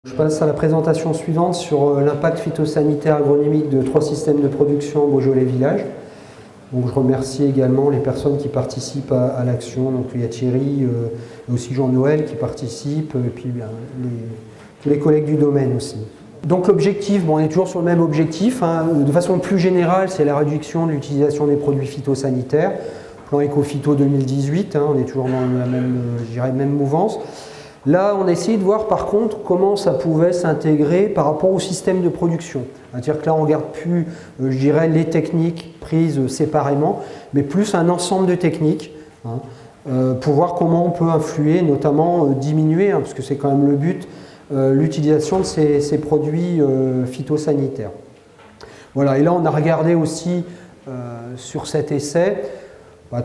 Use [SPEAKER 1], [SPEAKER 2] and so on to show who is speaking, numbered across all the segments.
[SPEAKER 1] Je passe à la présentation suivante sur l'impact phytosanitaire agronomique de 3 systèmes de production Beaujolais Village. Donc, je remercie également les personnes qui participent à l'action. Donc, il y a Thierry et aussi Jean-Noël qui participent, et puis bien, tous les collègues du domaine aussi. Donc l'objectif, bon, on est toujours sur le même objectif, hein, de façon plus générale, c'est la réduction de l'utilisation des produits phytosanitaires. Plan Éco-Phyto 2018, hein, on est toujours dans la même, je dirais, même mouvance. Là, on a essayé de voir par contre comment ça pouvait s'intégrer par rapport au système de production. C'est-à-dire que là, on ne regarde plus, je dirais, les techniques prises séparément, mais plus un ensemble de techniques, hein, pour voir comment on peut influer, notamment diminuer, hein, parce que c'est quand même le but, l'utilisation de ces produits phytosanitaires. Voilà, et là, on a regardé aussi sur cet essai,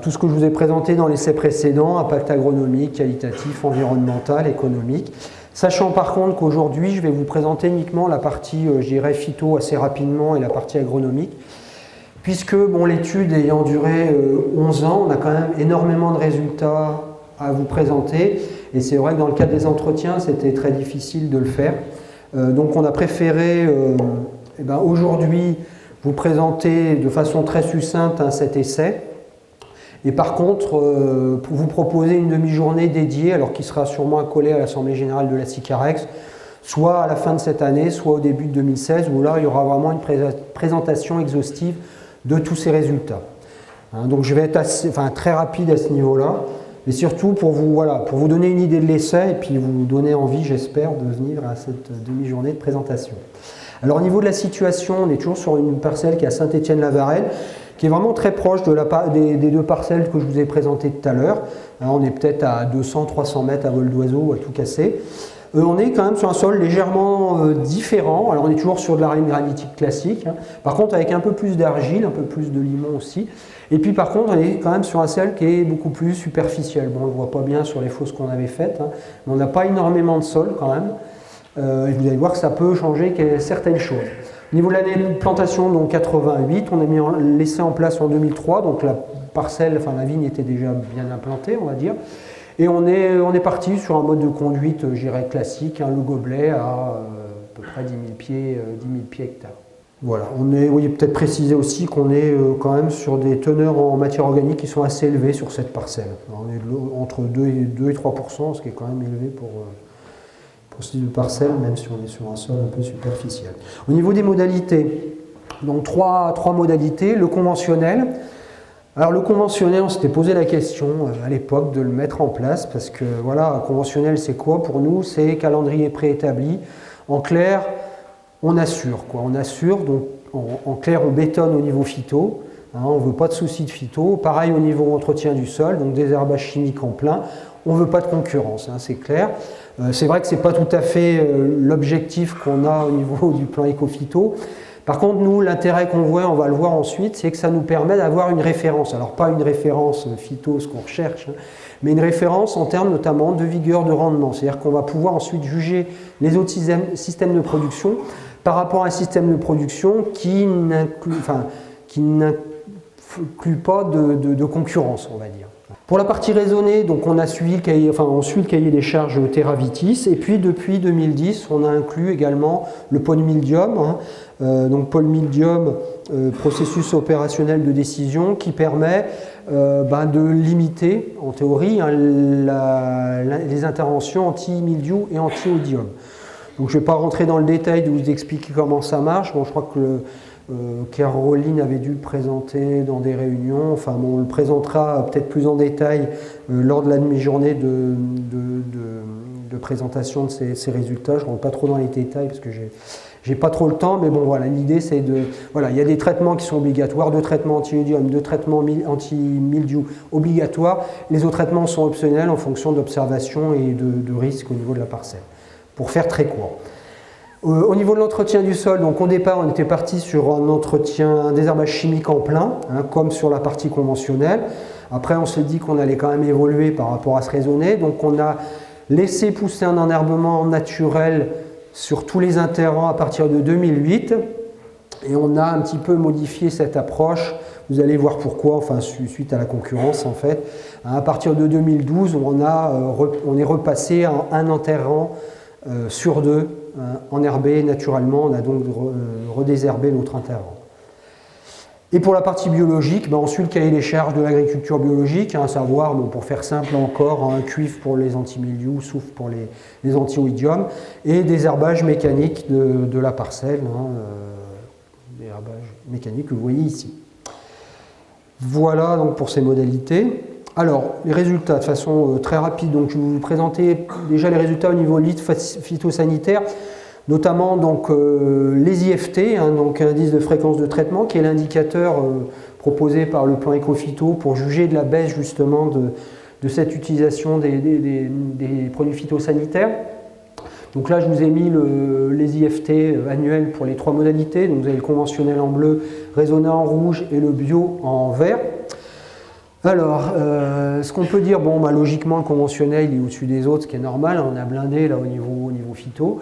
[SPEAKER 1] tout ce que je vous ai présenté dans l'essai précédent, impact agronomique, qualitatif, environnemental, économique. Sachant par contre qu'aujourd'hui, je vais vous présenter uniquement la partie, je dirais, phyto assez rapidement et la partie agronomique. Puisque bon, l'étude ayant duré 11 ans, on a quand même énormément de résultats à vous présenter. Et c'est vrai que dans le cadre des entretiens, c'était très difficile de le faire. Donc on a préféré aujourd'hui vous présenter de façon très succincte cet essai. Et par contre, pour vous proposer une demi-journée dédiée, alors qui sera sûrement accolée à l'Assemblée Générale de la SICAREX, soit à la fin de cette année, soit au début de 2016, où là, il y aura vraiment une présentation exhaustive de tous ces résultats. Hein, donc je vais être très rapide à ce niveau-là, mais surtout pour vous donner une idée de l'essai et puis vous donner envie, j'espère, de venir à cette demi-journée de présentation. Alors au niveau de la situation, on est toujours sur une parcelle qui est à Saint-Étienne-la-Varenne, qui est vraiment très proche des deux parcelles que je vous ai présentées tout à l'heure. On est peut-être à 200-300 mètres à vol d'oiseau, à tout casser. On est quand même sur un sol légèrement différent. Alors on est toujours sur de l'arène granitique classique, hein. Par contre avec un peu plus d'argile, un peu plus de limon aussi. Et puis par contre on est quand même sur un sol qui est beaucoup plus superficiel. Bon, on ne le voit pas bien sur les fosses qu'on avait faites, hein, mais on n'a pas énormément de sol quand même. Et vous allez voir que ça peut changer certaines choses. Au niveau de l'année de plantation, donc 88, on a laissé en place en 2003, donc la parcelle, enfin la vigne était déjà bien implantée, on va dire. Et on est parti sur un mode de conduite, je dirais, classique, hein, le gobelet à peu près 10 000 pieds hectares. Voilà, oui, peut-être préciser aussi qu'on est quand même sur des teneurs en matière organique qui sont assez élevées sur cette parcelle. On est entre 2 et 3%, ce qui est quand même élevé pour ce type de parcelle, même si on est sur un sol un peu superficiel. Au niveau des modalités, donc trois modalités. Le conventionnel. Alors le conventionnel, on s'était posé la question à l'époque de le mettre en place, parce que voilà, conventionnel c'est quoi pour nous? C'est calendrier préétabli. En clair, on assure quoi. On assure, donc en clair on bétonne au niveau phyto. Hein, on ne veut pas de soucis de phyto. Pareil au niveau entretien du sol, donc désherbage chimique en plein. On ne veut pas de concurrence, hein, c'est clair. C'est vrai que ce n'est pas tout à fait l'objectif qu'on a au niveau du plan Éco-Phyto. Par contre, nous, l'intérêt qu'on voit, on va le voir ensuite, c'est que ça nous permet d'avoir une référence. Alors, pas une référence phyto, ce qu'on recherche, hein, mais une référence en termes notamment de vigueur de rendement. C'est-à-dire qu'on va pouvoir ensuite juger les autres systèmes de production par rapport à un système de production qui n'inclut pas de concurrence, on va dire. Pour la partie raisonnée, donc on suit le cahier des charges TerraVitis, et puis depuis 2010, on a inclus également le Polymildium, hein, donc Polymildium, processus opérationnel de décision qui permet de limiter, en théorie, hein, les interventions anti-mildiou et anti-odium. Donc je ne vais pas rentrer dans le détail de vous expliquer comment ça marche. Bon, je crois que Caroline avait dû le présenter dans des réunions, enfin bon, on le présentera peut-être plus en détail lors de la demi-journée de présentation de ces résultats. Je ne rentre pas trop dans les détails parce que j'ai pas trop le temps, mais bon voilà, l'idée c'est il y a des traitements qui sont obligatoires, 2 traitements anti-odium, 2 traitements anti-mildiou obligatoires, les autres traitements sont optionnels en fonction d'observation et de risque au niveau de la parcelle, pour faire très court. Au niveau de l'entretien du sol, donc au départ on était parti sur un désherbage chimique en plein, hein, comme sur la partie conventionnelle. Après on s'est dit qu'on allait quand même évoluer par rapport à ce raisonné, donc on a laissé pousser un enherbement naturel sur tous les interrants à partir de 2008, et on a un petit peu modifié cette approche. Vous allez voir pourquoi, enfin suite à la concurrence en fait. À partir de 2012, on est repassé en un enterrant sur 2 enherbé naturellement, on a donc redésherbé l'autre intervalle. Et pour la partie biologique, on suit le cahier des charges de l'agriculture biologique, à savoir, pour faire simple encore, cuivre pour les antimildious, soufre pour les anti-oïdium, et des herbages mécaniques de la parcelle, des herbages mécaniques que vous voyez ici. Voilà donc pour ces modalités. Alors, les résultats de façon très rapide, donc je vais vous présenter déjà les résultats au niveau lutte phytosanitaire, notamment donc, les IFT, donc indice de fréquence de traitement, qui est l'indicateur proposé par le plan Ecophyto pour juger de la baisse justement de cette utilisation des produits phytosanitaires. Donc là, je vous ai mis les IFT annuels pour les trois modalités. Donc vous avez le conventionnel en bleu, raisonné en rouge et le bio en vert. Alors, ce qu'on peut dire, logiquement, le conventionnel il est au-dessus des autres, ce qui est normal, on a blindé là au niveau phyto.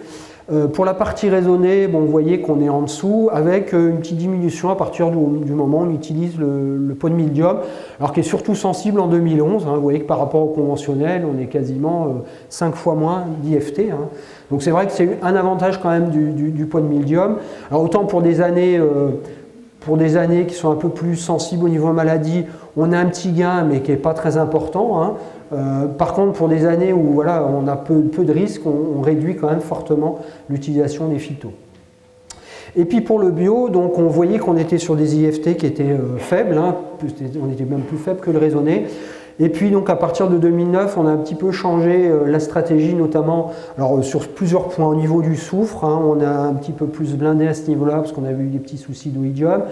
[SPEAKER 1] Pour la partie raisonnée, vous voyez qu'on est en dessous avec une petite diminution à partir du moment où on utilise le pot de mildium, alors qui est surtout sensible en 2011. Vous voyez que par rapport au conventionnel, on est quasiment 5 fois moins d'IFT. Donc c'est vrai que c'est un avantage quand même du pot de mildium. Alors autant pour des années qui sont un peu plus sensibles au niveau maladie, on a un petit gain mais qui n'est pas très important. Par contre, pour des années où voilà, on a peu de risques, on réduit quand même fortement l'utilisation des phytos. Et puis pour le bio, donc on voyait qu'on était sur des IFT qui étaient faibles, on était même plus faible que le raisonné. Et puis donc à partir de 2009, on a un petit peu changé la stratégie, notamment sur plusieurs points au niveau du soufre. On a un petit peu plus blindé à ce niveau-là parce qu'on avait eu des petits soucis d'oïdium.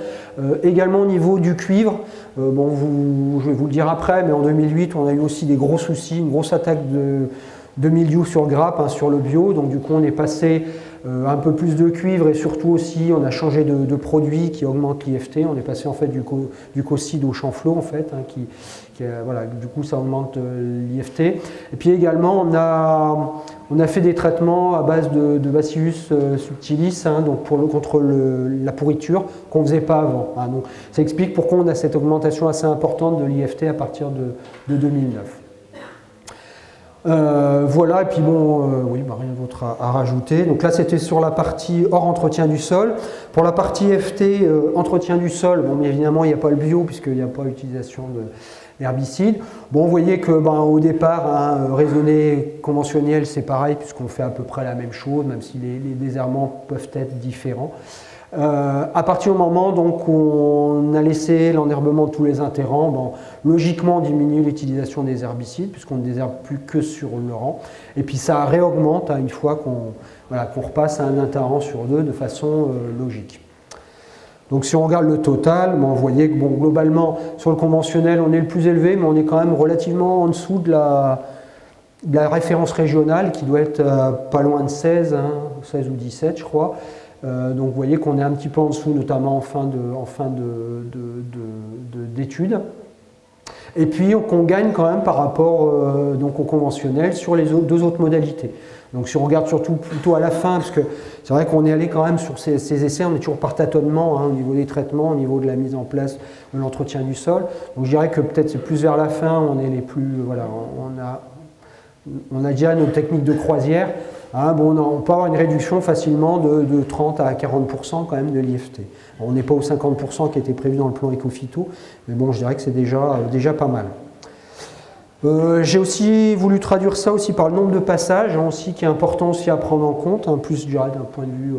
[SPEAKER 1] Également au niveau du cuivre, je vais vous le dire après, mais en 2008, on a eu aussi des gros soucis, une grosse attaque de mildiou sur grappe sur le bio. Donc du coup, on est passé un peu plus de cuivre et surtout aussi, on a changé de produit qui augmente l'IFT. On est passé en fait du cocide au chanflot en fait, voilà, du coup ça augmente l'IFT. Et puis également, on a fait des traitements à base de Bacillus subtilis, donc contre la pourriture qu'on ne faisait pas avant. Donc ça explique pourquoi on a cette augmentation assez importante de l'IFT à partir de 2009. Voilà, et puis rien d'autre à rajouter. Donc là, c'était sur la partie hors entretien du sol. Pour la partie FT, entretien du sol, mais évidemment, il n'y a pas le bio, puisqu'il n'y a pas l'utilisation d'herbicides. Vous voyez que au départ, raisonné conventionnel, c'est pareil, puisqu'on fait à peu près la même chose, même si les désherbements peuvent être différents. À partir du moment donc, où on a laissé l'enherbement de tous les interrants, logiquement on diminue l'utilisation des herbicides puisqu'on ne désherbe plus que sur le rang. Et puis ça réaugmente une fois qu'on repasse à un interrant sur deux de façon logique. Donc si on regarde le total, vous voyez que globalement sur le conventionnel on est le plus élevé, mais on est quand même relativement en dessous de la référence régionale qui doit être pas loin de 16 ou 17 je crois. Donc vous voyez qu'on est un petit peu en dessous, notamment en fin d'études. Et puis qu'on gagne quand même par rapport donc au conventionnel sur les deux autres modalités. Donc si on regarde surtout plutôt à la fin, parce que c'est vrai qu'on est allé quand même sur ces essais, on est toujours par tâtonnement au niveau des traitements, au niveau de la mise en place de l'entretien du sol. Donc je dirais que peut-être c'est plus vers la fin, on est les plus, voilà, on a déjà nos techniques de croisière. On peut avoir une réduction facilement de 30 à 40% quand même de l'IFT. On n'est pas aux 50% qui était prévu dans le plan Ecophyto, mais je dirais que c'est déjà pas mal. J'ai aussi voulu traduire ça aussi par le nombre de passages, aussi, qui est important aussi à prendre en compte, plus je dirais d'un point de vue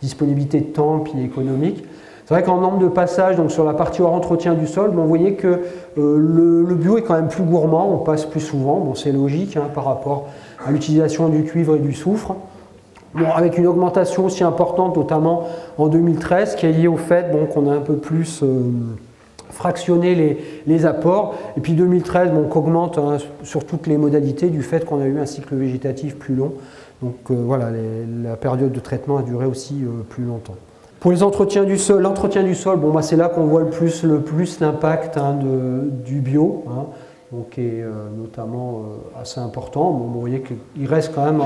[SPEAKER 1] disponibilité de temps puis économique. C'est vrai qu'en nombre de passages, donc sur la partie hors entretien du sol, vous voyez que le bio est quand même plus gourmand, on passe plus souvent, c'est logique par rapport à l'utilisation du cuivre et du soufre. Avec une augmentation aussi importante, notamment en 2013, qui est liée au fait qu'on a un peu plus fractionné les apports. Et puis 2013, qu'augmente sur toutes les modalités du fait qu'on a eu un cycle végétatif plus long. Donc voilà, la période de traitement a duré aussi plus longtemps. Pour les entretiens du sol, l'entretien du sol, c'est là qu'on voit le plus l'impact du bio. Donc, qui est notamment assez important. Vous voyez qu'il reste quand même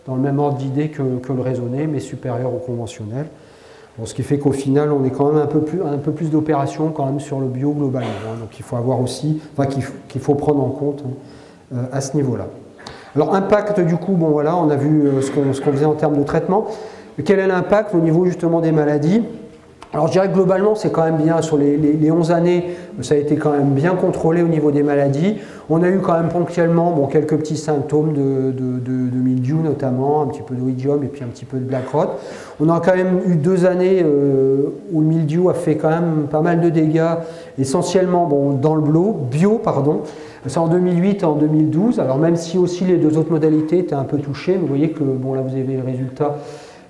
[SPEAKER 1] dans le même ordre d'idée que le raisonné, mais supérieur au conventionnel. Ce qui fait qu'au final, on est quand même un peu plus d'opérations quand même sur le bio globalement. Donc il faut avoir aussi, qu'il faut prendre en compte à ce niveau-là. Alors impact du coup, bon voilà, on a vu ce qu'on faisait en termes de traitement. Quel est l'impact au niveau justement des maladies? Alors je dirais que globalement c'est quand même bien, sur les 11 années, ça a été quand même bien contrôlé au niveau des maladies. On a eu quand même ponctuellement quelques petits symptômes de mildiou notamment, un petit peu d'oïdium et puis un petit peu de black rot. On a quand même eu 2 années où le mildiou a fait quand même pas mal de dégâts, essentiellement dans le bio. C'est en 2008 et en 2012, alors même si aussi les 2 autres modalités étaient un peu touchées, vous voyez que là vous avez le résultat.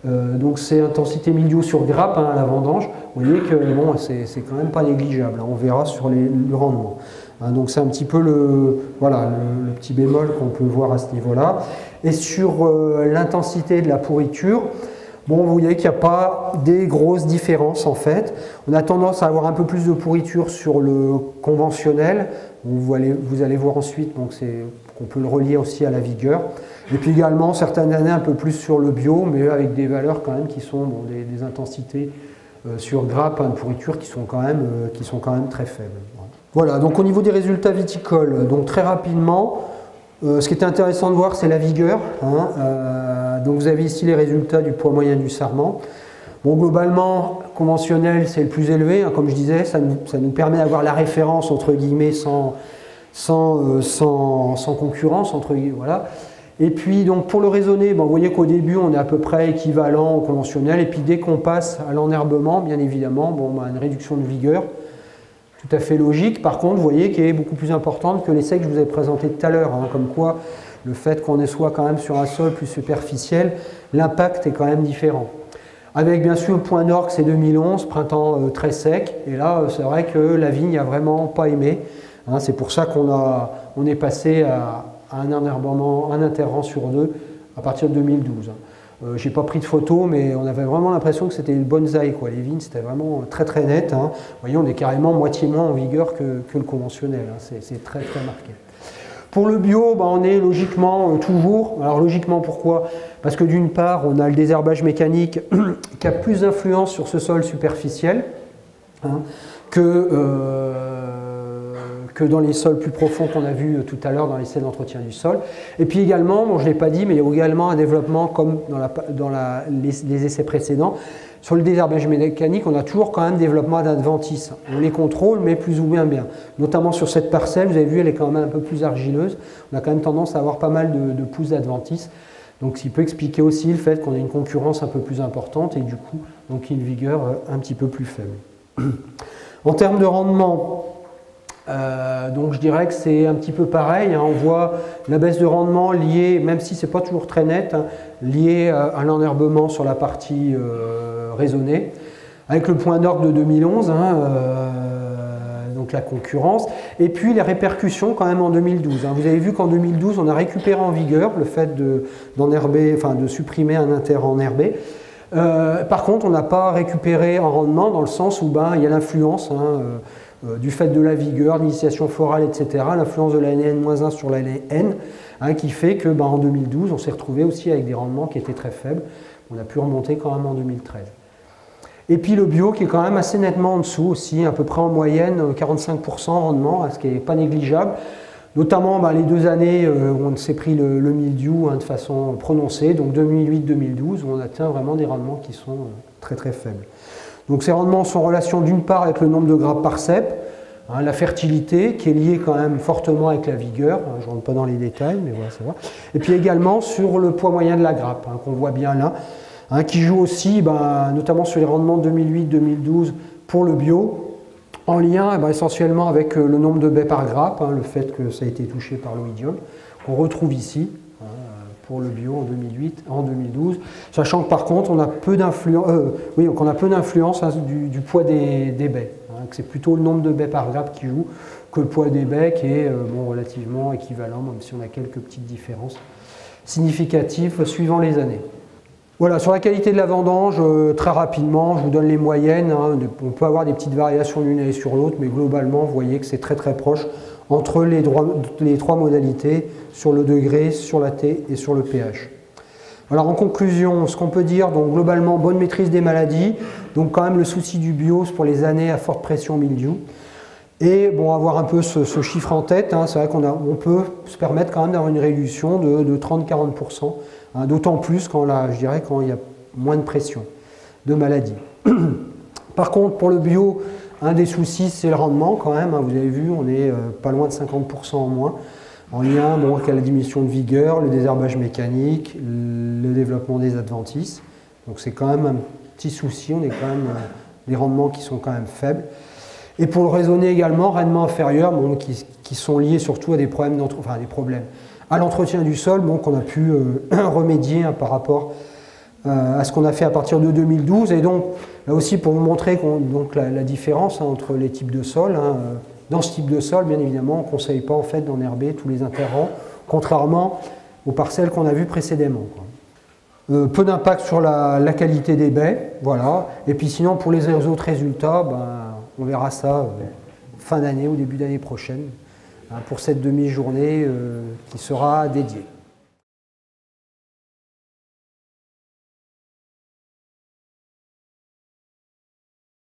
[SPEAKER 1] Donc c'est intensité mildiou sur grappe à la vendange. Vous voyez que c'est quand même pas négligeable. On verra sur le rendement. Donc c'est un petit peu le petit bémol qu'on peut voir à ce niveau-là. Et sur l'intensité de la pourriture, vous voyez qu'il n'y a pas des grosses différences en fait. On a tendance à avoir un peu plus de pourriture sur le conventionnel. Vous allez voir ensuite qu'on peut le relier aussi à la vigueur. Et puis également, certaines années un peu plus sur le bio, mais avec des valeurs quand même qui sont des intensités sur grappe, de pourriture qui sont quand même très faibles. Voilà, donc au niveau des résultats viticoles, donc très rapidement, ce qui est intéressant de voir, c'est la vigueur. Donc vous avez ici les résultats du poids moyen du sarment. Globalement, conventionnel, c'est le plus élevé, comme je disais, ça nous permet d'avoir la référence, entre guillemets, sans concurrence, entre guillemets, voilà. Et puis, donc, pour le raisonner, vous voyez qu'au début, on est à peu près équivalent au conventionnel, et puis dès qu'on passe à l'enherbement, bien évidemment, une réduction de vigueur, tout à fait logique. Par contre, vous voyez qu'elle est beaucoup plus importante que l'essai que je vous ai présenté tout à l'heure, comme quoi le fait qu'on soit quand même sur un sol plus superficiel, l'impact est quand même différent. Avec bien sûr le point d'orgue, c'est 2011, printemps très sec, et là c'est vrai que la vigne n'a vraiment pas aimé. C'est pour ça qu'on est passé à un enherbement, un interrant sur 2 à partir de 2012. Je n'ai pas pris de photos, mais on avait vraiment l'impression que c'était une bonsaï, quoi. Les vignes, c'était vraiment très très net. Vous voyez, on est carrément moitié moins en vigueur que le conventionnel. C'est très très marqué. Pour le bio, on est logiquement toujours. Alors logiquement, pourquoi? Parce que d'une part, on a le désherbage mécanique qui a plus d'influence sur ce sol superficiel que dans les sols plus profonds qu'on a vus tout à l'heure dans l'essai d'entretien du sol. Et puis également, je ne l'ai pas dit, mais il y a également un développement, comme dans les essais précédents, sur le désherbage mécanique, on a toujours quand même développement d'adventices. On les contrôle, mais plus ou moins bien. Notamment sur cette parcelle, vous avez vu, elle est quand même un peu plus argileuse. On a quand même tendance à avoir pas mal de pousses d'adventices. Donc, ce qui peut expliquer aussi le fait qu'on ait une concurrence un peu plus importante et du coup, donc une vigueur un petit peu plus faible. En termes de rendement, donc je dirais que c'est un petit peu pareil. On voit la baisse de rendement liée, même si ce n'est pas toujours très net, liée à l'enherbement sur la partie raisonnée, avec le point d'orgue de 2011, donc la concurrence, et puis les répercussions quand même en 2012. Vous avez vu qu'en 2012, on a récupéré en vigueur le fait d'enherber, de supprimer un inter-enherbé. Par contre, on n'a pas récupéré en rendement dans le sens où il y a l'influence du fait de la vigueur, l'initiation florale, etc., l'influence de l'année N-1 sur l'année N, qui fait que en 2012, on s'est retrouvé aussi avec des rendements qui étaient très faibles. On a pu remonter quand même en 2013. Et puis le bio qui est quand même assez nettement en dessous aussi, à peu près en moyenne 45% rendement, ce qui n'est pas négligeable. Notamment les 2 années où on s'est pris le mildiou de façon prononcée, donc 2008-2012, où on atteint vraiment des rendements qui sont très très faibles. Donc ces rendements sont en relation d'une part avec le nombre de grappes par cep, la fertilité qui est liée quand même fortement avec la vigueur, je ne rentre pas dans les détails, mais voilà, c'est vrai. Et puis également sur le poids moyen de la grappe, qu'on voit bien là, qui joue aussi notamment sur les rendements 2008-2012 pour le bio, en lien essentiellement avec le nombre de baies par grappe, le fait que ça a été touché par l'oïdium, qu'on retrouve ici. Pour le bio en 2008, en 2012, sachant que par contre on a peu d'influence du poids des baies, que c'est plutôt le nombre de baies par grappe qui joue que le poids des baies qui est relativement équivalent, même si on a quelques petites différences significatives suivant les années. Voilà, sur la qualité de la vendange, très rapidement, je vous donne les moyennes, on peut avoir des petites variations d'une année sur l'autre, mais globalement vous voyez que c'est très très proche entre les 3 modalités, sur le degré, sur la T et sur le pH. Alors en conclusion, ce qu'on peut dire, donc globalement, bonne maîtrise des maladies, donc quand même le souci du bio pour les années à forte pression mildiou. Et bon, avoir un peu ce chiffre en tête, hein, c'est vrai on peut se permettre quand même d'avoir une réduction de 30-40%, hein, d'autant plus quand il y a moins de pression de maladie. Par contre, pour le bio, un des soucis, c'est le rendement quand même, hein, vous avez vu, on est pas loin de 50% en moins, en lien avec la diminution de vigueur, le désherbage mécanique, le développement des adventices. Donc c'est quand même un petit souci, on est quand même des rendements qui sont quand même faibles. Et pour le raisonner également, rendements inférieurs, bon, qui sont liés surtout à des problèmes, à l'entretien du sol, bon, qu'on a pu remédier, hein, par rapport à ce qu'on a fait à partir de 2012. Et donc, là aussi, pour vous montrer la différence, hein, entre les types de sols, hein, dans ce type de sol, bien évidemment, on ne conseille pas en fait d'enherber tous les interrangs, contrairement aux parcelles qu'on a vues précédemment, quoi. Peu d'impact sur la qualité des baies, voilà. Et puis sinon, pour les autres résultats, ben, on verra ça fin d'année ou début d'année prochaine, hein, pour cette demi-journée qui sera dédiée.